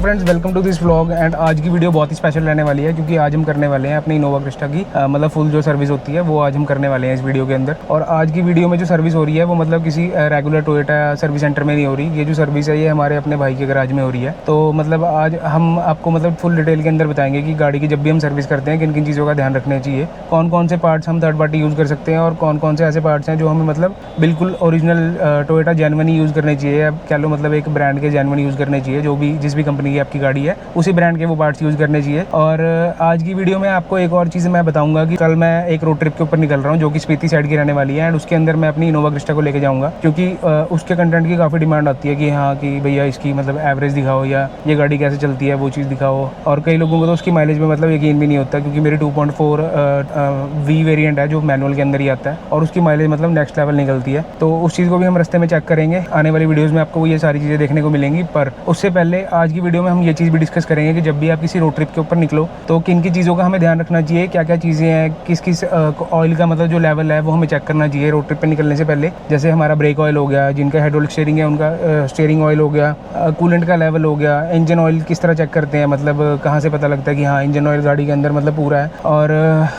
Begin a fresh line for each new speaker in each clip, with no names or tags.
Friends, welcome to this vlog. And आज की video बहुत ही स्पेशल रहने वाली है क्योंकि आज हम करने वाले हैं अपनी इनोवा क्रिस्टा की मतलब फुल जो सर्विस होती है वो आज हम करने वाले हैं इस वीडियो के अंदर। और आज की वीडियो में जो सर्विस हो रही है वो मतलब किसी रेगुलर टोयोटा सर्विस सेंटर में नहीं हो रही। ये जो सर्विस है ये हमारे अपने भाई के गराज में हो रही है। तो मतलब आज हम आपको मतलब फुल डिटेल के अंदर बताएंगे कि गाड़ी की जब भी हम सर्विस करते हैं किन किन चीज़ों का ध्यान रखना चाहिए, कौन कौन से पार्ट्स हम थर्ड पार्टी यूज़ कर सकते हैं और कौन कौन से ऐसे पार्ट्स हैं जो हमें मतलब बिल्कुल ओरिजिनल टोयोटा जेन्युइन ही यूज़ करने चाहिए। अब कह लो मतलब एक ब्रांड के जेन्युइन यूज़ करने चाहिए, जो भी जिस भी कंपनी की आपकी गाड़ी है उसी ब्रांड के वो पार्ट्स यूज़ करने चाहिए। और आज की वीडियो में आपको एक और चीज़ मैं बताऊंगा कि कल मैं एक रोड ट्रिप के ऊपर निकल रहा हूँ जो कि स्पीति साइड की रहने वाली है। एंड उसके अंदर मैं अपनी इनोवा क्रिस्टा को लेके जाऊँगा क्योंकि उसके कंटेंट की काफ़ी डिमांड आती है कि हाँ कि भैया इसकी मतलब एवरेज दिखाओ या ये गाड़ी कैसे चलती है वो चीज़ दिखाओ। और कई लोगों को तो उसकी माइलेज में मतलब यकीन भी नहीं होता क्योंकि मेरी 2.4 वी वेरिएंट है जो मैनुअल के अंदर ही आता है और उसकी माइलेज मतलब नेक्स्ट लेवल निकलती है। तो उस चीज़ को भी हम रास्ते में चेक करेंगे। आने वाली वीडियोज़ में आपको ये सारी चीज़ें देखने को मिलेंगी। पर उससे पहले आज की वीडियो में हम ये चीज़ भी डिस्कस करेंगे कि जब भी आप किसी रोड ट्रिप के ऊपर निकलो तो किन की चीज़ों का हमें ध्यान रखना चाहिए, क्या क्या चीज़ें हैं, किस किस ऑयल का मतलब जो लेवल है वो हमें चेक करना चाहिए रोड ट्रिप पे निकलने से पहले। जैसे हमारा ब्रेक ऑयल हो गया, जिनका हाइड्रोलिक स्टीयरिंग है उनका स्टीयरिंग ऑयल हो गया, कूलेंट का लेवल हो गया, इंजन ऑयल किस तरह चेक करते हैं, मतलब कहाँ से पता लगता है कि हाँ इंजन ऑयल गाड़ी के अंदर मतलब पूरा है। और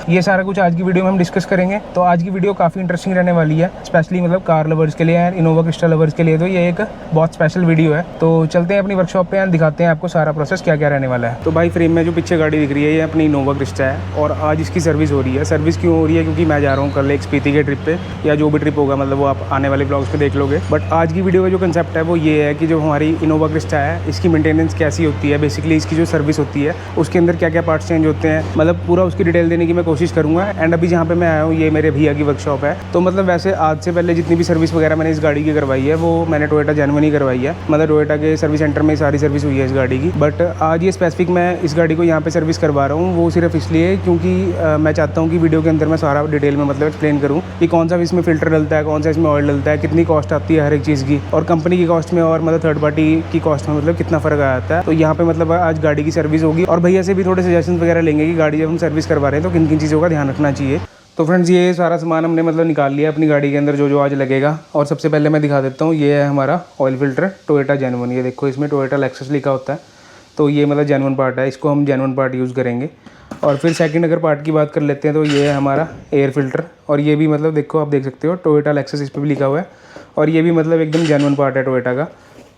ये सारा कुछ आज की वीडियो में हम डिस्कस करेंगे। तो आज की वीडियो काफ़ी इंटरेस्टिंग रहने वाली है, स्पेशली मतलब कार लवर्स के लिए एंड इनोवा क्रिस्टा लवर्स के लिए। तो ये एक बहुत स्पेशल वीडियो है। तो चलते हैं अपनी वर्कशॉप पे एंड दिखाते हैं आपको सारा प्रोसेस क्या क्या रहने वाला है। तो भाई फ्रेम में जो पीछे गाड़ी दिख रही है ये अपनी इनोवा क्रिस्टा है और आज इसकी सर्विस हो रही है। सर्विस क्यों हो रही है? क्योंकि मैं जा रहा हूँ कल एक स्पीति के ट्रिप पे, या जो भी ट्रिप होगा मतलब वो आप आने वाले ब्लॉग्स पे देख लोगे। बट आज की वीडियो का जो कंसेप्ट है वो ये है कि जो हमारी इनोवा क्रिस्टा है इसकी मेंटेनेंस कैसी होती है, बेसिकली इसकी जो सर्विस होती है उसके अंदर क्या क्या पार्ट्स चेंज होते हैं, मतलब पूरा उसकी डिटेल देने की मैं कोशिश करूँगा। एंड अभी जहाँ पे मैं आया हूँ ये मेरे भैया की वर्कशॉप है। तो मतलब वैसे आज से पहले जितनी भी सर्विस वगैरह मैंने इस गाड़ी की करवाई है वो मैंने टोयोटा जेन्युइन ही करवाई है, मतलब टोयोटा के सर्विस सेंटर में सारी सर्विस हुई है इस गाड़ी की। बट आज ये स्पेसिफिक मैं इस गाड़ी को यहाँ पे सर्विस करवा रहा हूँ वो सिर्फ इसलिए क्योंकि मैं चाहता हूँ कि वीडियो के अंदर मैं सारा डिटेल में मतलब एक्सप्लेन करूँ कि कौन सा इसमें फ़िल्टर डलता है, कौन सा इसमें ऑयल डलता है, कितनी कॉस्ट आती है हर एक चीज़ की, और कंपनी की कॉस्ट में और मतलब थर्ड पार्टी की कॉस्ट में मतलब कितना फ़र्क आ जाता है। तो यहाँ पे मतलब आज गाड़ी की सर्विस होगी और भैया से भी थोड़े सजेशन वगैरह लेंगे कि गाड़ी जब हम सर्विस करवा रहे हैं तो किन किन चीज़ों का ध्यान रखना चाहिए। तो फ्रेंड्स ये सारा सामान हमने मतलब निकाल लिया अपनी गाड़ी के अंदर जो जो आज लगेगा। और सबसे पहले मैं दिखा देता हूँ, ये है हमारा ऑयल फिल्टर टोयोटा जेन्युइन। ये देखो इसमें टोयोटा लेक्सस लिखा होता है, तो ये मतलब जेन्युइन पार्ट है, इसको हम जेन्युइन पार्ट यूज़ करेंगे। और फिर सेकंड अगर पार्ट की बात कर लेते हैं तो ये है हमारा एयर फिल्टर, और ये भी मतलब देखो आप देख सकते हो टोयोटा लेक्सस इस पर भी लिखा हुआ है और ये भी मतलब एकदम जेन्युइन पार्ट है टोयोटा का।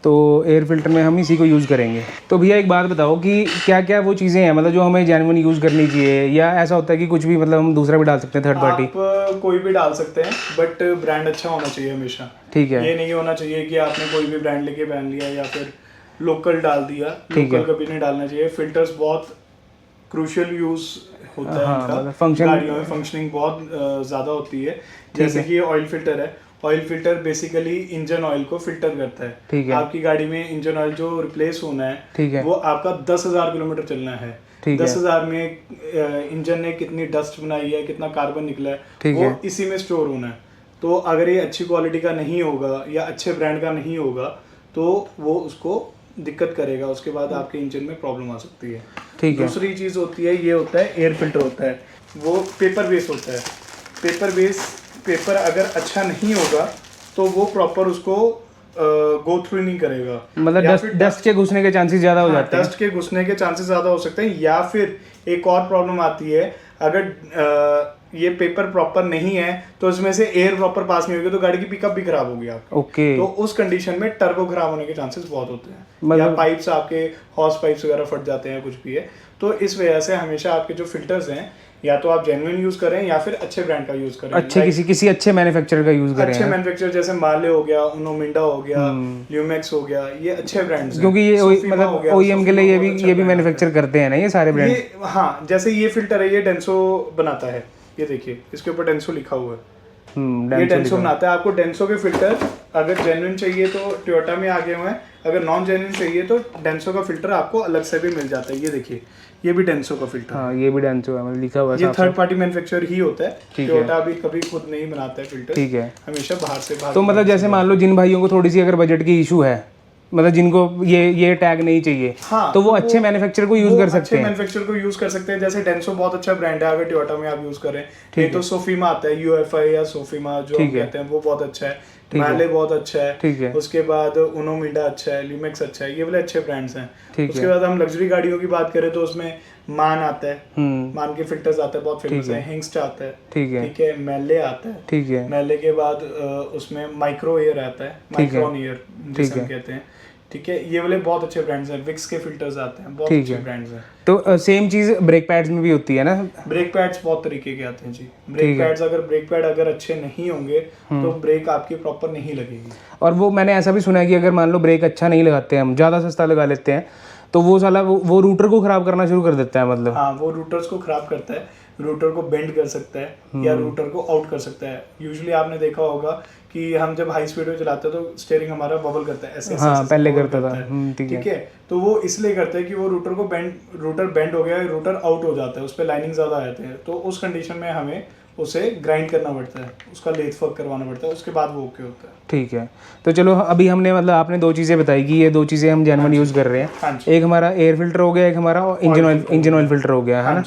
तो एयर फिल्टर में हम इसी को यूज़ करेंगे। तो भैया एक बात बताओ कि क्या क्या वो चीज़ें हैं मतलब जो हमें जेन्युइन यूज़ करनी चाहिए, या ऐसा होता है कि कुछ भी मतलब हम दूसरा भी डाल सकते हैं थर्ड पार्टी?
आप कोई भी डाल सकते हैं बट ब्रांड अच्छा होना चाहिए हमेशा।
ठीक है,
ये नहीं होना चाहिए कि आपने कोई भी ब्रांड लेके पहन लिया या फिर लोकल डाल दिया। लोकल कभी नहीं डालना चाहिए। फिल्टर्स बहुत क्रूशियल यूज होता है इनका,
मतलब
गाड़ियों में फंक्शनिंग बहुत ज़्यादा होती है। जैसे कि ये ऑयल फिल्टर है, oil filter basically engine oil को फिल्टर करता है।
ठीक है,
आपकी गाड़ी में इंजन ऑयल जो रिप्लेस होना है,
ठीक है,
वो आपका 10,000 किलोमीटर चलना है। 10,000 में इंजन ने कितनी डस्ट बनाई है, कितना कार्बन निकला है, वो इसी में स्टोर होना है। तो अगर ये अच्छी क्वालिटी का नहीं होगा या अच्छे ब्रांड का नहीं होगा तो वो उसको दिक्कत करेगा, उसके बाद आपके इंजन में प्रॉब्लम आ सकती है।
ठीक है।
दूसरी चीज़ होती है, ये होता है एयर फिल्टर होता है, वो पेपर बेस होता है। पेपर बेस पेपर अगर अच्छा नहीं होगा तो वो प्रॉपर उसको गो थ्रू नहीं करेगा,
मतलब डस्ट के घुसने के चांसेस ज़्यादा हो जाते हैं।
डस्ट के घुसने के चांसेस ज़्यादा हो सकते हैं। या फिर एक और प्रॉब्लम आती है, अगर ये पेपर प्रॉपर नहीं है तो इसमें से एयर प्रॉपर पास नहीं होगी तो गाड़ी की पिकअप भी खराब होगी आपकी।
ओके।
तो उस कंडीशन में टर्बो खराब होने के चांसेस बहुत होते हैं, या पाइप्स आपके हॉर्स पाइप्स वगैरह फट जाते हैं, कुछ भी है। तो इस वजह से हमेशा आपके जो फिल्टर्स हैं या तो आप जेन्युइन यूज करें या फिर अच्छे ब्रांड का यूज करें,
अच्छे किसी अच्छे मैन्युफैक्चरर का यूज करें।
अच्छे मैन्युफैक्चरर जैसे माले हो गया, उनो मिंडा हो गया, ल्यूमेक्स हो गया, ये अच्छे ब्रांड्स हैं।
क्योंकि ये मतलब ओईएम के लिए ये भी मैन्युफैक्चर करते हैं ना ये सारे ब्रांड।
हाँ, जैसे ये फिल्टर है, ये डेंसो बनाता है, ये देखिए इसके ऊपर डेंसो लिखा हुआ है। ये डेंसो बनाता है। आपको डेंसो के फिल्टर अगर जेन्युइन चाहिए तो टोयोटा में आ गए हुए हैं, अगर नॉन जेन्युइन चाहिए तो डेंसो का फिल्टर आपको अलग से भी मिल जाता है। ये देखिए ये भी डेंसो का फिल्टर।
हाँ, ये भी डेंसो है, मतलब लिखा हुआ है।
ये थर्ड पार्टी मैन्युफैक्चरर ही होता है, टोयोटा अभी कभी खुद नहीं बनाता है फिल्टर।
ठीक है,
हमेशा बाहर से।
तो मतलब जैसे मान लो जिन भाइयों को थोड़ी सी अगर बजट की इशू है, मतलब जिनको ये टैग नहीं चाहिए,
हाँ,
तो वो अच्छे मैन्युफैक्चरर को यूज कर सकते हैं।
अच्छे मैन्युफैक्चरर को यूज कर सकते हैं। जैसे डेंसो बहुत अच्छा ब्रांड है, अगर टोयोटा में आप यूज करें। ये तो सोफीमा आता है, यूएफआई या सोफीमा जो कहते हैं, वो बहुत अच्छा है। मैले बहुत अच्छा है,
ठीक है,
उसके बाद उनोमीडा अच्छा है, ल्यूमेक्स अच्छा है, ये वाले अच्छे ब्रांड्स हैं।
ठीक
उसके बाद हम लग्जरी गाड़ियों की बात करें तो उसमें मान आता है,
हम्म,
मान के फिल्टर्स आते हैं, बहुत फेमस है। हिंग्स्ट आता है,
ठीक है,
ठीक है, मैले आता है,
ठीक है,
मैले के बाद उसमें माइक्रो एयर आता है, माइक्रोन एयर जिसे हम कहते हैं, ठीक है, ये वाले बहुत अच्छे ब्रांड्स हैं। विक्स के फिल्टर्स आते हैं, बहुत अच्छे ब्रांड्स हैं।
तो सेम चीज़ ब्रेक पैड्स में भी होती है ना?
ब्रेक पैड्स बहुत तरीके के आते हैं जी। ब्रेक पैड अगर अच्छे नहीं होंगे तो ब्रेक आपकी प्रॉपर नहीं लगेगी।
और वो मैंने ऐसा भी सुना है कि अगर मान लो ब्रेक अच्छा नहीं लगाते हैं, हम ज़्यादा सस्ता लगा लेते हैं, तो वो साला वो रूटर को खराब करना शुरू कर देता है, मतलब।
हाँ, वो रूटर्स को खराब करता है, रूटर को बेंड कर सकता है या रूटर को आउट कर सकता है। यूजुअली आपने देखा होगा कि हम जब हाई स्पीड में चलाते हैं तो स्टीयरिंग हमारा बबल करता है, ऐसे
हाँ, पहले करता था,
ठीक है। तो वो इसलिए करते हैं कि वो रूटर बेंड हो गया, रूटर आउट हो जाता है, उस पर लाइनिंग ज़्यादा आ जाते हैं, तो उस कंडीशन में हमें उसे ग्राइंड करना पड़ता है, उसका लेथ वर्क करवाना पड़ता है, उसके बाद वो ओके होता है। ठीक
है। तो चलो, अभी हमने मतलब आपने 2 चीज़ें बताई कि ये 2 चीज़ें हम जेन्युइन यूज़ कर रहे हैं। एक हमारा एयर फिल्टर हो गया, एक हमारा इंजन ऑयल फिल्टर हो गया, है ना?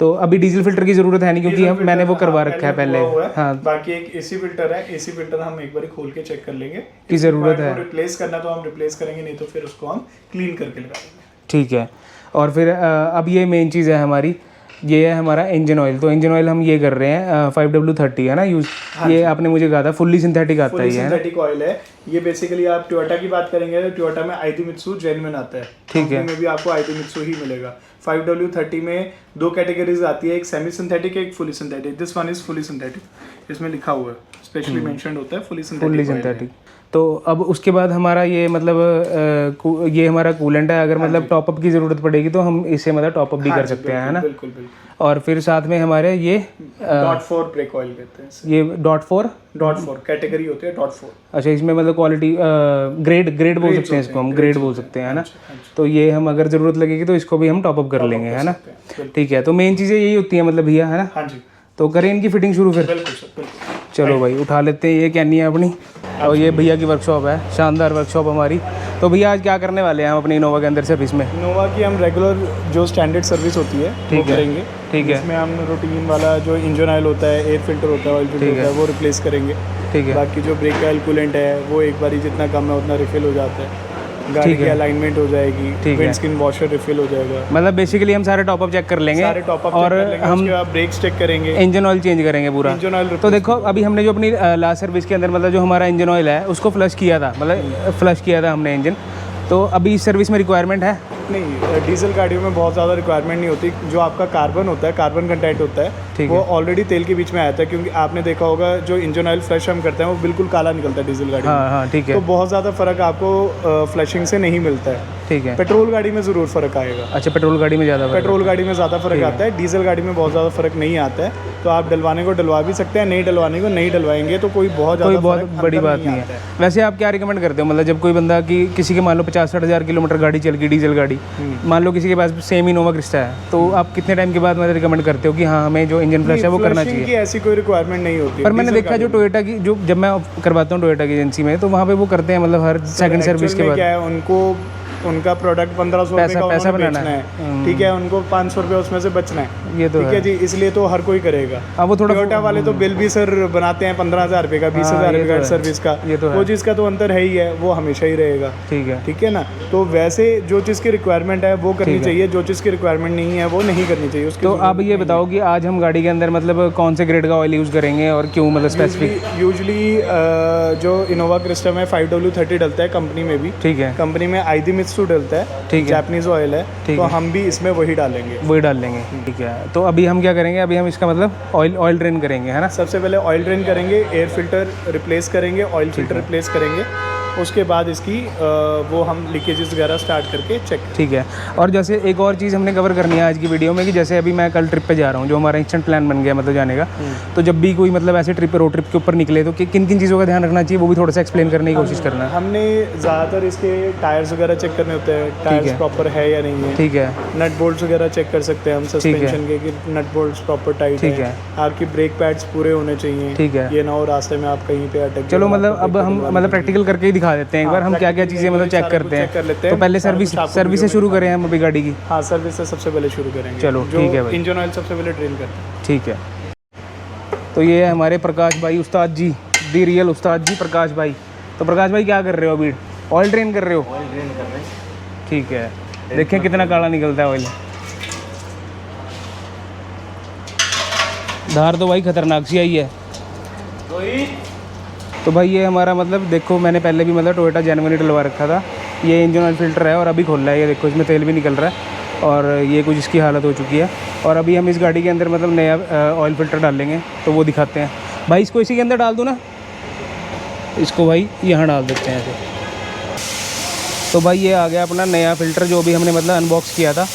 तो अभी डीजल फिल्टर की जरूरत है नहीं, क्योंकि मैंने वो करवा रखा है पहले।
हाँ, बाकी एक एसी फिल्टर है, एसी फिल्टर हम एक बार खोल के चेक कर लेंगे
की जरूरत है।
रिप्लेस करना तो हम रिप्लेस करेंगे, नहीं तो फिर उसको हम क्लीन करके लगा देंगे।
ठीक है। और फिर अब ये मेन चीज़ है हमारी, ये है हमारा इंजन ऑयल। तो इंजन ऑयल हम ये कर रहे हैं 5W30 है ना यूज। हाँ, ये आपने मुझे कहा था फुल्ली सिंथेटिक आता है,
सिंथेटिक ऑयल है ये। बेसिकली आप टोयोटा की बात करेंगे तो टोयोटा में आईडीमित्सु जेन्युइन आता है, ठीक है, में भी आपको आईडीमित्सु ही मिलेगा। 5W30 में 2 कैटेगरीज आती है, एक सेमी सिंथेटिक, एक fully synthetic. This one is fully synthetic, इसमें लिखा हुआ है, स्पेशली मेंशन्ड होता है फुली सिंथेटिक।
तो अब उसके बाद हमारा ये मतलब ये हमारा कूलेंट है, अगर मतलब टॉपअप की ज़रूरत पड़ेगी तो हम इसे मतलब टॉपअप भी कर सकते हैं, है ना?
बिल्कुल।
और फिर साथ में हमारे ये
.4 ब्रेक ऑयल कहते हैं,
ये .4
कैटेगरी होती है .4।
अच्छा, इसमें मतलब क्वालिटी ग्रेड बोल सकते हैं इसको, हम ग्रेड बोल सकते हैं, है ना? तो ये हम अगर ज़रूरत लगेगी तो इसको भी हम टॉपअप कर लेंगे, है ना? ठीक है। तो मेन चीज़ें यही होती हैं मतलब भैया, है ना?
हाँ जी।
तो करें इनकी फिटिंग शुरू फिर।
बिल्कुल।
चलो भाई, उठा लेते हैं। ये कैनी है अपनी, और ये भैया की वर्कशॉप है, शानदार वर्कशॉप हमारी। तो भैया आज क्या करने वाले हैं हम अपनी इनोवा के अंदर सर्विस में?
इनोवा की हम रेगुलर जो स्टैंडर्ड सर्विस होती है वो करेंगे, ठीक है। इसमें हम रूटीन वाला जो इंजन ऑयल होता है, एयर फिल्टर होता है, ऑयल फिल्टर होता है, वो रिप्लेस करेंगे, ठीक है। बाकी जो ब्रेक ऑयल कूलेंट है वो एक बार जितना कम है उतना रिफिल हो जाता है, गाड़ी की अलाइनमेंट हो जाएगी, विंडस्क्रीन वॉशर रिफिल हो जाएगा।
मतलब बेसिकली हम सारे टॉपअप चेक कर लेंगे,
सारे टॉपअप
और हम
ब्रेक्स चेक करेंगे,
इंजन ऑयल चेंज करेंगे पूरा।
इंजन ऑयल
तो देखो, अभी हमने जो अपनी लास्ट सर्विस के अंदर मतलब जो हमारा इंजन ऑयल है उसको फ्लश किया था, मतलब फ्लश किया था हमने इंजन। तो अभी इस सर्विस में रिक्वायरमेंट है
नहीं, डीजल गाड़ियों में बहुत ज़्यादा रिक्वायरमेंट नहीं होती। जो आपका कार्बन होता है, कार्बन कंटेंट होता है, वो ऑलरेडी तेल के बीच में आता है, क्योंकि आपने देखा होगा जो इंजन ऑयल फ्लश हम करते हैं वो बिल्कुल काला निकलता है डीजल गाड़ी में।
हाँ, ठीक है।
तो बहुत ज़्यादा फर्क आपको फ्लशिंग से नहीं मिलता है, ठीक है। पेट्रोल गाड़ी में ज़रूर फर्क आएगा।
अच्छा, पेट्रोल गाड़ी में ज़्यादा
फर्क आता है, डीजल गाड़ी में बहुत ज़्यादा फर्क नहीं आता है। तो आप डलवाने को डलवा भी सकते हैं, नहीं डलवाने को नहीं डलवाएंगे, तो कोई बहुत
बड़ी बात नहीं है। वैसे आप क्या रिकमेंड करते हो, मतलब जब कोई बंदा कि किसी के मान लो 50-60 हज़ार किलोमीटर गाड़ी चल गई डीजल गाड़ी, मान लो किसी के पास सेम इनोवा क्रिस्टा है, तो आप कितने टाइम के बाद मतलब रिकमेंड करते हो कि हाँ हमें जो इंजन फ्लश है वो करना चाहिए?
ऐसी कोई रिक्वायरमेंट नहीं होती।
पर मैंने देखा जो टोयोटा की, जो जब मैं करवाता हूँ टोयोटा की एजेंसी में, तो वहाँ पे वो करते हैं मतलब हर सेकंड सर्विस के बाद
क्या है, उनका प्रोडक्ट 1500 रुपये का पैसा बनाना है, ठीक है, उनको 500 रुपये उसमें से बचना है,
ये तो
ठीक है जी। इसलिए तो हर कोई करेगा।
अब वो थोड़ा
टोयोटा वाले तो बिल भी सर बनाते हैं 15,000 रुपये का, 20,000 रुपये का सर्विस का, वो चीज़ का तो अंतर है ही है, वो हमेशा ही रहेगा, ठीक है ना। तो वैसे जो चीज़ की रिक्वायरमेंट है वो करनी चाहिए, जो चीज़ की रिक्वायरमेंट नहीं है वो नहीं करनी चाहिए।
तो आप ये बताओ कि आज हम गाड़ी के अंदर मतलब कौन से ग्रेड का ऑयल यूज़ करेंगे और क्यों, मतलब स्पेसिफिक?
यूजली जो इनोवा क्रिस्टा में 5W30 डलता है कंपनी में भी, ठीक है, कंपनी में आईडीमित्सु डलता है, ठीक है, जापानीज ऑयल है, तो हम भी इसमें वही डालेंगे, ठीक है। तो अभी हम क्या करेंगे, अभी हम इसका मतलब ऑयल ड्रेन करेंगे, है ना? सबसे पहले ऑयल ड्रेन करेंगे, एयर फिल्टर रिप्लेस करेंगे, ऑयल फिल्टर रिप्लेस करेंगे, उसके बाद इसकी वो हम लीकेजेस वगैरह स्टार्ट करके चेक, ठीक है। और जैसे एक और चीज़ हमने कवर करनी है आज की वीडियो में कि जैसे अभी मैं कल ट्रिप पे जा रहा हूँ, जो हमारा इंस्टेंट प्लान बन गया मतलब जाने का, तो जब भी कोई मतलब ऐसे रोड ट्रिप के ऊपर निकले तो किन किन चीज़ों का ध्यान रखना चाहिए, वो भी थोड़ा सा एक्सप्लेन करने की कोशिश करना है। हमने ज़्यादातर इसके टायर्स वगैरह चेक करने होते हैं, टायर्स प्रॉपर है या नहीं है, ठीक है। नट बोल्ट्स वगैरह चेक कर सकते हैं हम, सस्पेंशन के कि नट बोल्ट्स प्रॉपर टाइट है, ठीक है। आपकी ब्रेक पैड्स पूरे होने चाहिए, ठीक है, ये ना हो रास्ते में आप कहीं पे अटक। चलो, मतलब अब हम मतलब प्रैक्टिकल करके ही दिखा देते हैं एक बार, हम क्या क्या चीज़ें मतलब चेक करते हैं, तो पहले सर्विस से शुरू करें हम अभी गाड़ी की। हाँ, सर्विस से सबसे पहले शुरू करेंगे। चलो ठीक है भाई, इंजन ऑयल सबसे पहले ड्रेन करते हैं, ठीक है। तो ये है हमारे प्रकाश भाई उस्ताद जी,
दी रियल उस्ताद जी प्रकाश भाई। तो प्रकाश भाई क्या कर रहे हो अभी? ऑयल ट्रेन कर रहे हो?
ऑयल ड्रेन कर रहे हैं।
ठीक है, देखें कितना काला निकलता है ऑयल। धार तो भाई खतरनाक सी आई है। तो भाई ये हमारा मतलब देखो, मैंने पहले भी मतलब टोयोटा जेनुइन डलवा रखा था। ये इंजन ऑयल फ़िल्टर है और अभी खोल रहा है, ये देखो इसमें तेल भी निकल रहा है और ये कुछ इसकी हालत हो चुकी है। और अभी हम इस गाड़ी के अंदर मतलब नया ऑयल फ़िल्टर डालेंगे, तो वो दिखाते हैं। भाई इसको इसी के अंदर डाल दूँ ना? इसको भाई यहाँ डाल देते हैं ऐसे। तो भाई ये आ गया अपना नया फ़िल्टर जो भी हमने मतलब अनबॉक्स किया था,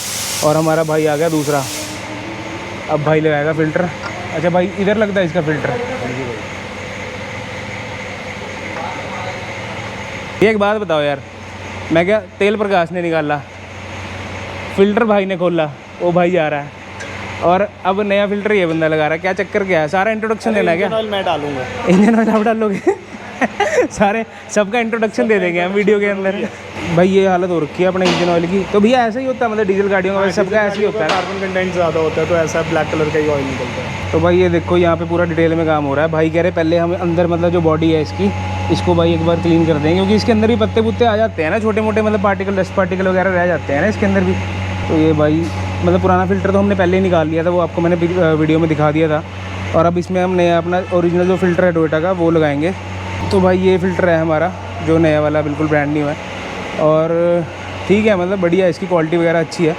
और हमारा भाई आ गया दूसरा। अब भाई लगाएगा फ़िल्टर। अच्छा भाई इधर लगता है इसका फ़िल्टर। एक बात बताओ यार, मैं क्या तेल प्रकाश ने निकाला, फ़िल्टर भाई ने खोला, वो भाई आ रहा है, और अब नया फ़िल्टर ये बंदा लगा रहा है। क्या चक्कर क्या है? सारा इंट्रोडक्शन देना है क्या?
इंजन ऑयल मैं डालूंगा।
इंजन ऑयल आप डालोगे? सारे सबका इंट्रोडक्शन दे देंगे हम वीडियो के अंदर। भाई ये हालत हो रखी है अपने इंजन ऑयल की। तो भैया ऐसा ही होता है मतलब डीजल गाड़ियों का सबका ऐसा ही होता है?
कार्बन कंटेंट ज़्यादा होता है तो ऐसा ब्लैक कलर का ही ऑयल निकलता है।
तो भाई ये देखो यहाँ पे पूरा डिटेल में काम हो रहा है। भाई कह रहे पहले हम अंदर मतलब जो बॉडी है इसकी, इसको भाई एक बार क्लीन कर देंगे, क्योंकि इसके अंदर भी पत्ते पुत्ते आ जाते हैं ना, छोटे मोटे मतलब पार्टिकल, डस्ट पार्टिकल वगैरह रह जाते हैं ना इसके अंदर भी। तो ये भाई मतलब पुराना फ़िल्टर तो हमने पहले ही निकाल लिया था, वो आपको मैंने वीडियो में दिखा दिया था। और अब इसमें हम नया अपना ओरिजिनल जो फ़िल्टर है टोयोटा का वो लगाएंगे। तो भाई ये फ़िल्टर है हमारा जो नया वाला, बिल्कुल ब्रांड न्यू है और ठीक है, मतलब बढ़िया है, इसकी क्वालिटी वगैरह अच्छी है,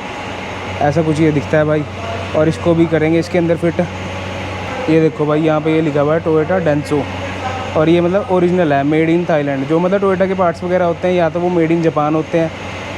ऐसा कुछ ये दिखता है भाई। और इसको भी करेंगे इसके अंदर फिट। ये देखो भाई यहाँ पे ये लिखा हुआ है टोयोटा डेंसो, और ये मतलब ओरिजिनल है, मेड इन थाईलैंड। जो मतलब टोयोटा के पार्ट्स वगैरह होते हैं या तो वो मेड इन जापान होते हैं,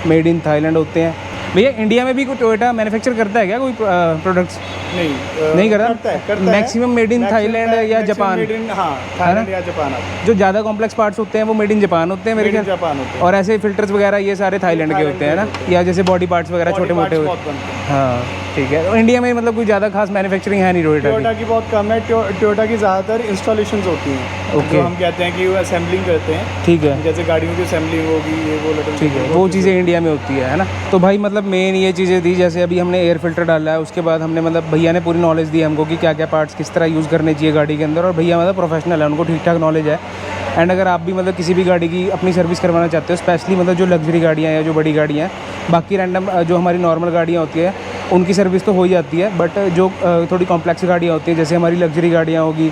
मेड इन थाईलैंड होते हैं। भैया इंडिया में भी कोई टोयोटा मैन्युफैक्चर करता है क्या कोई प्रोडक्ट्स? नहीं करता है। मैक्सिमम मेड इन थाईलैंड या जापान,
थाईलैंड या जापान।
जो ज़्यादा कॉम्प्लेक्स पार्ट्स होते हैं वो मेड इन जापान होते हैं मेरे ख्याल।
जापान होते हैं।
और ऐसे फिल्टर्स वगैरह ये सारे थाईलैंड के होते हैं ना, या जैसे बॉडी पार्ट्स वगैरह छोटे मोटे होते हैं। हाँ ठीक है। तो इंडिया में मतलब कोई ज़्यादा खास मैन्युफैक्चरिंग है नहीं
टोयोटा की, बहुत कम है। टोयोटा की ज़्यादातर इंस्टॉलेशंस होती हैं।
ओके।
जो हम कहते हैं कि वो असेंबलिंग करते हैं।
ठीक है।
जैसे गाड़ियों की असेंबलिंग होगी, ये वो लटन,
ठीक है, वो चीज़ें इंडिया में होती है ना। तो भाई मतलब मेन ये चीज़ें थी, जैसे अभी हमने एयर फिल्टर डाला है, उसके बाद हमने मतलब भैया ने पूरी नॉलेज दी हमको कि क्या क्या पार्ट्स किस तरह यूज़ करने चाहिए गाड़ी के अंदर। और भैया मतलब प्रोफेशनल है, उनको ठीक ठाक नॉलेज है। एंड अगर आप भी मतलब किसी भी गाड़ी की अपनी सर्विस करवाना चाहते हो, स्पेशली मतलब जो लग्जरी गाड़ियाँ हैं, जो बड़ी गाड़ियाँ हैं, बाकी रैंडम जो हमारी नॉर्मल गाड़ियाँ होती है उनकी सर्विस तो हो ही जाती है, बट जो थोड़ी कॉम्प्लेक्स गाड़ियाँ होती हैं, जैसे हमारी लग्जरी गाड़ियाँ होगी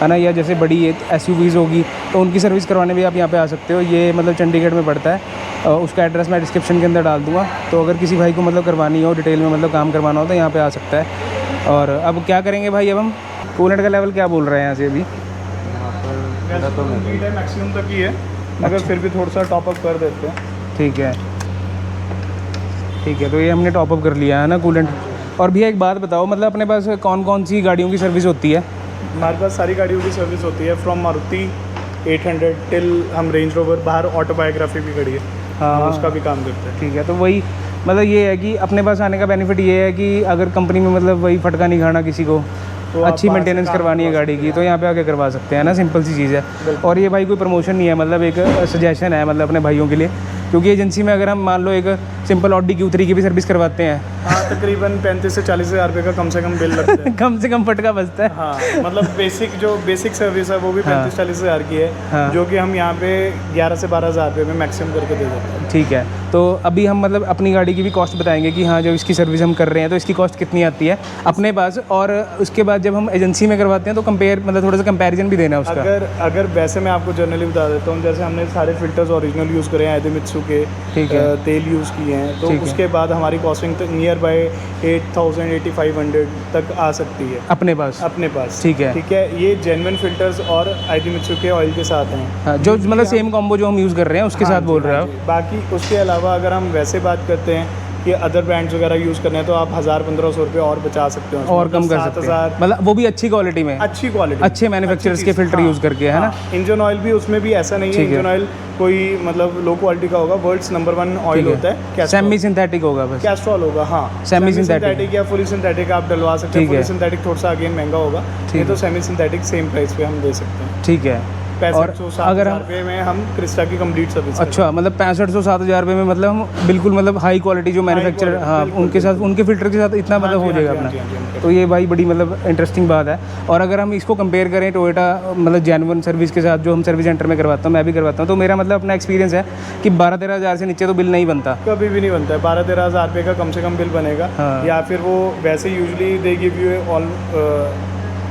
है ना, या जैसे बड़ी SUVs होगी, तो उनकी सर्विस करवाने भी आप यहाँ पे आ सकते हो। ये मतलब चंडीगढ़ में पड़ता है, उसका एड्रेस मैं डिस्क्रिप्शन के अंदर डाल दूँगा। तो अगर किसी भाई को मतलब करवानी हो, डिटेल में मतलब काम करवाना हो, तो यहाँ पे आ सकता है। और अब क्या करेंगे भाई, अब हम कूलेंट का लेवल क्या बोल रहे हैं यहाँ से अभी?
तो मैक्सिमम तक ही है, मगर फिर भी थोड़ा सा टॉपअप कर देते हैं।
ठीक है ठीक है। तो ये हमने टॉपअप कर लिया है ना कूलेंट। और भैया एक बात बताओ, मतलब अपने पास कौन कौन सी गाड़ियों की सर्विस होती है?
हमारे पास सारी गाड़ियों की सर्विस होती है, फ्रॉम मारुति 800 टिल हम रेंज रोवर, बाहर ऑटोबायोग्राफी भी खड़ी है।
हाँ,
उसका भी काम करते हैं।
ठीक है। तो वही मतलब ये है कि अपने पास आने का बेनिफिट ये है कि अगर कंपनी में मतलब वही फटका नहीं खाना किसी को, तो अच्छी मेंटेनेंस करवानी है गाड़ी की, तो यहाँ पे आके करवा सकते हैं ना, सिंपल सी चीज़ है। और ये भाई कोई प्रमोशन नहीं है, मतलब एक सजेशन है मतलब अपने भाइयों के लिए, क्योंकि एजेंसी में अगर हम मान लो एक सिंपल ऑडी Q3 की भी सर्विस करवाते हैं,
हाँ, तकरीबन 35 से 40 हज़ार रुपये का कम से कम बिल लगता है।
कम से कम फटका बचता है।
हाँ, मतलब बेसिक सर्विस है वो भी 35-40 हज़ार की है।
हाँ।
जो कि हम यहाँ पे 11 से 12 हज़ार रुपये में मैक्सिमम करके दे देते हैं।
ठीक है। तो अभी हम मतलब अपनी गाड़ी की भी कॉस्ट बताएंगे कि हाँ, जब इसकी सर्विस हम कर रहे हैं तो इसकी कॉस्ट कितनी आती है अपने पास, और उसके बाद जब हम एजेंसी में करवाते हैं तो कंपेयर मतलब थोड़ा सा कंपैरिजन भी देना है उसका।
अगर वैसे मैं आपको जनरली बता देता हूँ, जैसे हमने सारे फिल्टर्स ओरिजिनल यूज़ करे हैं, आइडेमित्सु के,
ठीक है,
तेल यूज़ किए हैं, तो उसके बाद हमारी कॉस्टिंग नियर बाय 8,000-8,500 तक आ सकती है अपने पास। ठीक है। ये जेन्युइन फिल्टर्स और आइडेमित्सु के ऑयल के साथ हैं।
हाँ, जो मतलब सेम कॉम्बो जो हम यूज़ कर रहे हैं उसके साथ बोल रहे हो।
बाकी उसके अलावा अगर हम वैसे बात करते हैं कि अदर ब्रांड्स वगैरह यूज़ करने हैं, तो आप 1,000-1,500 रुपये और बचा सकते हो,
और कम कर सकते हैं, मतलब वो भी अच्छी क्वालिटी में, अच्छे मैन्युफैक्चरर्स के फिल्टर यूज़ करके, है ना।
इंजन ऑयल भी उसमें भी ऐसा नहीं है, इंजन ऑयल कोई मतलब लो क्वालिटी का होगा, वर्ल्ड्स नंबर 1 ऑयल होता है,
सेमी सिंथेटिक होगा, बस
कैस्ट्रॉल होगा। हाँ,
सेमी सिंथेटिक
या फुली सिंथेटिक आप डलवा सकते हैं। फुली सिंथेटिक थोड़ा सा अगेन महंगा होगा, ये तो सेमी सिंथेटिक सेम प्राइस पे हम दे सकते हैं।
ठीक है।
अगर रुपये में हम क्रिस्टा की कंप्लीट सर्विस।
अच्छा, मतलब 6500-7000 रुपये में मतलब हम बिल्कुल मतलब हाई क्वालिटी जो मैन्युफैक्चरर, हाँ, उनके साथ, उनके फिल्टर के साथ इतना मतलब हो जाएगा अपना। तो ये भाई बड़ी मतलब इंटरेस्टिंग बात है। और अगर हम इसको कंपेयर करें टोयोटा मतलब जेन्युइन सर्विस के साथ जो हम सर्विस सेंटर में करवाता हूँ, मैं भी करवाता हूँ, तो मेरा मतलब अपना एक्सपीरियंस है कि 12-13 हज़ार से नीचे तो बिल नहीं बनता,
कभी भी नहीं बनता है। 12-13 हज़ार रुपये का कम से कम बिल बनेगा।
हाँ।
या फिर वो वैसे usually they give you all,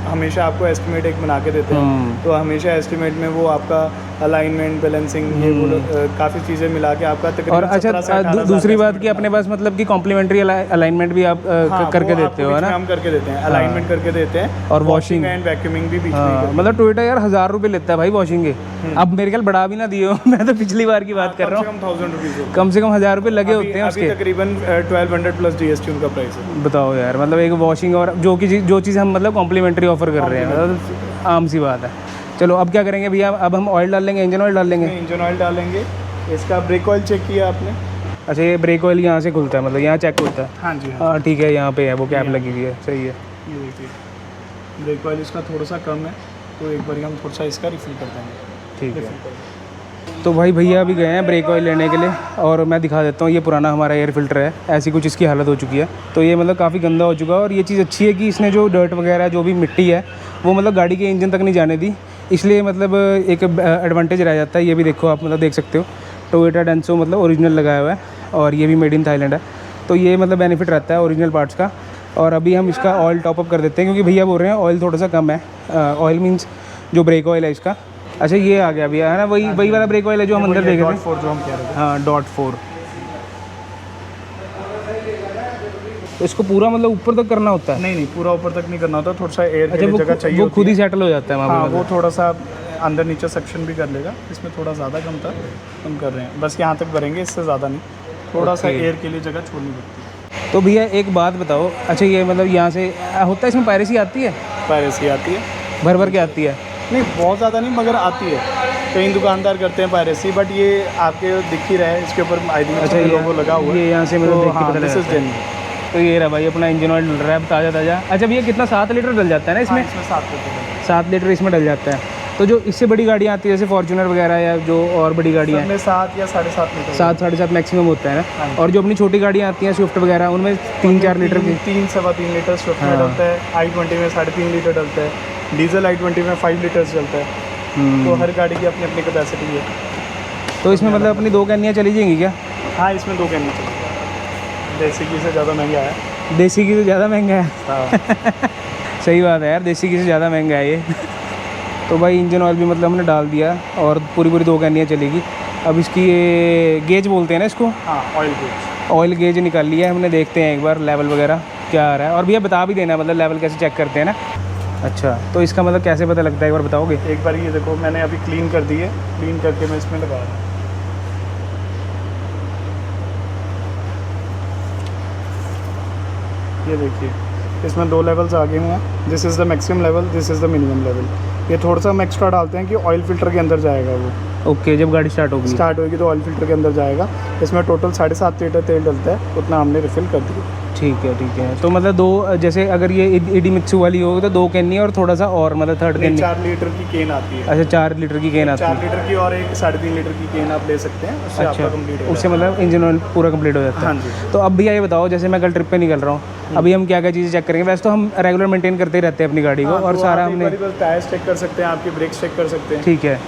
हमेशा आपको एस्टिमेट एक बना के देते हैं। तो हमेशा एस्टिमेट में वो आपका अलाइनमेंट, बैलेंसिंग, ये वो काफ़ी चीज़ें मिला के आपका तकरीबन।
और अच्छा, दूसरी बात कि अपने पास मतलब कि कॉम्प्लीमेंट्री अलाइनमेंट भी आप करके देते हो, है ना?
हम करके देते हैं, अलाइनमेंट करके देते हैं,
और वॉशिंग
एंड वैक्यूमिंग भी बीच में।
मतलब टोयोटा यार 1000 रुपये लेता है भाई वॉशिंग के। अब मेरे ख्याल बढ़ा भी ना दिए हो मैं तो पिछली बार की बात कर रहा हूँ,
1000 रुपीज़,
कम से कम 1000 रुपये लगे होते हैं उसके।
तकरीबन 1200 प्लस GST उनका प्राइस है।
बताओ यार, मतलब एक वॉशिंग और जो चीज़ हम मतलब कॉम्प्लीमेंट्री ऑफर कर रहे हैं, मतलब आम सी बात है। चलो अब क्या करेंगे भैया, अब हम ऑयल डाल लेंगे, इंजन ऑयल डाल लेंगे।
इंजन ऑयल डालेंगे। इसका ब्रेक ऑयल चेक किया आपने?
अच्छा, ये ब्रेक ऑयल यहाँ से खुलता है, मतलब यहाँ चेक होता है?
हाँ जी,
हाँ ठीक है, यहाँ पे है वो कैप लगी हुई है, सही है।
ये देखिए, ब्रेक ऑयल इसका थोड़ा सा कम है, तो एक बार हम थोड़ा सा इसका रिफिल कर देंगे।
ठीक है। तो भाई भैया अभी गए हैं ब्रेक ऑयल लेने के लिए, और मैं दिखा देता हूँ। ये पुराना हमारा एयर फिल्टर है, ऐसी कुछ इसकी हालत हो चुकी है। तो ये मतलब काफ़ी गंदा हो चुका है, और ये चीज़ अच्छी है कि इसने जो डर्ट वगैरह जो भी मिट्टी है वो मतलब गाड़ी के इंजन तक नहीं जाने दी, इसलिए मतलब एक एडवांटेज रह जाता है। ये भी देखो आप, मतलब देख सकते हो टोयोटा डेंसो मतलब ओरिजिनल लगाया हुआ है, और ये भी मेड इन थाईलैंड है। तो ये मतलब बेनिफिट रहता है ओरिजिनल पार्ट्स का। और अभी हम इसका ऑयल टॉपअप कर देते हैं, क्योंकि भैया बोल रहे हैं ऑयल थोड़ा सा कम है। ऑयल मीन्स जो ब्रेक ऑयल है इसका। अच्छा, ये आ गया भैया, है ना? वही वाला ब्रेक ऑयल है जो हम अंदर देख रहे थे।
जो हम कह रहे थे।
हाँ, .4। तो इसको पूरा मतलब ऊपर तक करना होता है?
नहीं, पूरा ऊपर तक नहीं करना होता, थोड़ा सा एयर के लिए जगह चाहिए,
वो खुद ही सेटल हो जाता है वहाँ।
हाँ, वो थोड़ा सा अंदर नीचे सेक्शन भी कर लेगा। इसमें थोड़ा ज़्यादा कम था, हम कर रहे हैं, बस यहाँ तक भरेंगे, इससे ज़्यादा नहीं। थोड़ा सा एयर के लिए जगह छोड़नी पड़ती है।
तो भैया एक बात बताओ, अच्छा ये मतलब यहाँ से होता है, इसमें पायरेसी आती है?
पायरेसी आती है,
भर के आती है?
नहीं, बहुत ज़्यादा नहीं, मगर आती है। कई दुकानदार करते हैं पायरेसी, बट ये आपके दिख ही रहा है, इसके ऊपर ID लोगो लगा हुआ है।
ये यहाँ से मतलब देख के पता
लगा है।
तो ये रहा भाई अपना इंजन ऑयल डल रहा है ताज़ा। अच्छा भैया, कितना 7 लीटर डल जाता है ना इसमें? 7 लीटर इसमें डल जाता है। तो जो इससे बड़ी गाड़ियाँ आती है जैसे फॉर्च्यूनर वगैरह या जो और बड़ी गाड़ियाँ हैं,
7 या 7.5 लीटर,
7-7.5 मैक्सिमम होता है ना। और जो अपनी छोटी गाड़ियाँ आती हैं स्विफ्ट वगैरह, उनमें 3-4 लीटर की,
3-3.25 लीटर स्विफ्ट में डलता है। i20 में 3.5 लीटर डलता है। डीजल i20 में 5 लीटर्स चलता है। तो हर गाड़ी की अपनी अपनी कैपेसिटी है।
तो इसमें मतलब अपनी 2 कैनियाँ चली जाएंगी क्या?
हाँ, इसमें 2 कैनियाँ चलेंगी। देसी घी से ज़्यादा महंगा है।
देसी घी से ज़्यादा महंगा है?
हाँ।
सही बात है यार, देसी घी से ज़्यादा महंगा है ये। तो भाई इंजन ऑयल भी मतलब हमने डाल दिया, और पूरी 2 कैनियाँ चलेगी। अब इसकी ये गेज बोलते हैं ना इसको?
हाँ,
ऑयल गेज निकाल लिया है हमने। देखते हैं एक बार लेवल वगैरह क्या आ रहा है, और भैया बता भी देना मतलब लेवल कैसे चेक करते हैं ना। अच्छा, तो इसका मतलब कैसे पता लगता है, एक बार बताओगे?
एक बार ये देखो, मैंने अभी क्लीन कर दी है, क्लीन करके मैं इसमें लगा रहा हूँ। ये देखिए, इसमें 2 लेवल्स आगे हुए हैं। This is the maximum level, this is the minimum level. ये थोड़ा सा हम एक्स्ट्रा डालते हैं कि ऑयल फिल्टर के अंदर जाएगा वो।
ओके, जब गाड़ी स्टार्ट होगी
तो ऑयल फिल्टर के अंदर जाएगा। इसमें टोटल 7.5 लीटर तेल डलता है, उतना हमने रिफिल कर दिया।
ठीक है। तो मतलब 2, जैसे अगर ये ईडी मिक्सू वाली होगी तो 2 कैनी और थोड़ा सा और मतलब 3rd कैनी।
4 लीटर की केन आती है।
अच्छा, 4 लीटर की केन आती है।
4 लीटर की और एक 3.5 लीटर की केन आप ले सकते हैं, उससे आपका कंप्लीट हो
उससे मतलब इंजन ऑयल पूरा कंप्लीट हो जाता है।
हाँ जी।
तो अब भैया ये बताओ, जैसे मैं कल ट्रिप पे निकल रहा हूँ, अभी हम क्या चीज़ें चेक करेंगे? वैसे तो हम रेगुलर मेंटेन करते ही रहते हैं अपनी गाड़ी को, और सारा हमने
टायर्स चेक कर सकते हैं, आपके ब्रेक्स चेक कर सकते हैं।
ठीक है।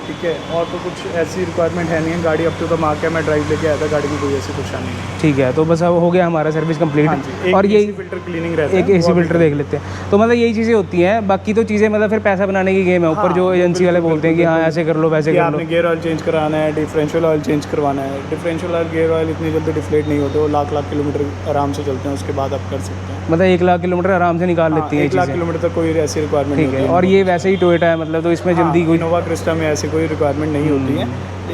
और तो कुछ ऐसी रिक्वायरमेंट है नहीं है। गाड़ी अब तो मार्क है, मैं ड्राइव लेके आया था, गाड़ी की कोई ऐसी परेशानी नहीं।
ठीक है, तो बस अब हो गया हमारा सर्विस कंप्लीट। और ये
फिल्टर क्लीनिंग रहता है,
एक AC फिल्टर देख लेते हैं। तो मतलब यही चीज़ें होती हैं, बाकी तो चीज़ें मतलब फिर पैसा बनाने की गेम है ऊपर। जो एजेंसी वाले बोलते हैं कि हाँ ऐसे कर लो, वैसे कर लो।
आपने गियर ऑयल चेंज कराना है, डिफरेंशियल ऑयल चेंज करवाना है। डिफरेंशियल ऑयल, गियर ऑयल इतनी जल्दी डिफ्लेट नहीं होते, वो लाख किलोमीटर आराम से चलते हैं, उसके बाद आप कर सकते हैं।
मतलब 1 लाख किलोमीटर आराम से निकाल लेती है।
1 लाख किलोमीटर तक कोई ऐसी रिक्वायरमेंट नहीं है।
और ये वैसे ही टोयोटा है मतलब, तो इसमें जल्दी कोई
इनोवा क्रिस्टा में ऐसी कोई रिक्वायरमेंट नहीं होती है।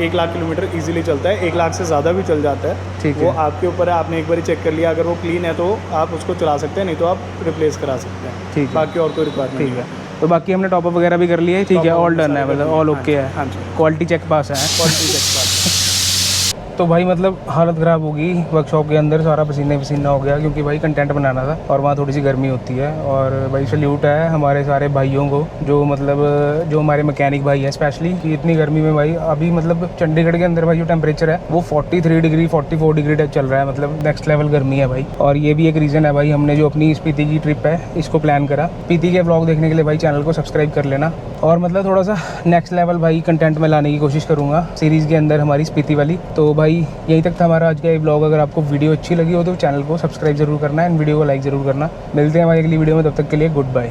1 लाख किलोमीटर इजीली चलता है, 1 लाख से ज़्यादा भी चल जाता है।
ठीक है,
वो आपके ऊपर है, आपने एक बार चेक कर लिया, अगर वो क्लीन है तो आप उसको चला सकते हैं, नहीं तो आप रिप्लेस करा सकते हैं।
ठीक है,
बाकी और कोई रिक्वायरमेंट नहीं है।
तो बाकी हमने टॉपअप वगैरह भी कर लिया है। ठीक है, ऑल डन है, मतलब ऑल ओके है।
हाँ जी,
क्वालिटी चेक पास है।
Quality cheque pass.
तो भाई मतलब हालत ख़राब होगी वर्कशॉप के अंदर, सारा पसीने पसीना हो गया क्योंकि भाई कंटेंट बनाना था और वहाँ थोड़ी सी गर्मी होती है। और भाई सल्यूट है हमारे सारे भाइयों को जो मतलब जो हमारे मैकेनिक भाई है स्पेशली, कि इतनी गर्मी में भाई अभी मतलब चंडीगढ़ के अंदर भाई जो टेम्परेचर है वो 43 डिग्री 44 डिग्री तक चल रहा है, मतलब नेक्स्ट लेवल गर्मी है भाई। और ये भी एक रीज़न है भाई हमने जो अपनी स्पीति की ट्रिप है इसको प्लान करा। स्पीति के व्लॉग देखने के लिए भाई चैनल को सब्सक्राइब कर लेना और मतलब थोड़ा सा नेक्स्ट लेवल भाई कंटेंट में लाने की कोशिश करूँगा सीरीज़ के अंदर हमारी स्पीति वाली। तो भाई यहीं तक था हमारा आज का ये ब्लॉग। अगर आपको वीडियो अच्छी लगी हो तो चैनल को सब्सक्राइब जरूर करना एंड वीडियो को लाइक ज़रूर करना। मिलते हैं भाई अगली वीडियो में, तब तक के लिए गुड बाय।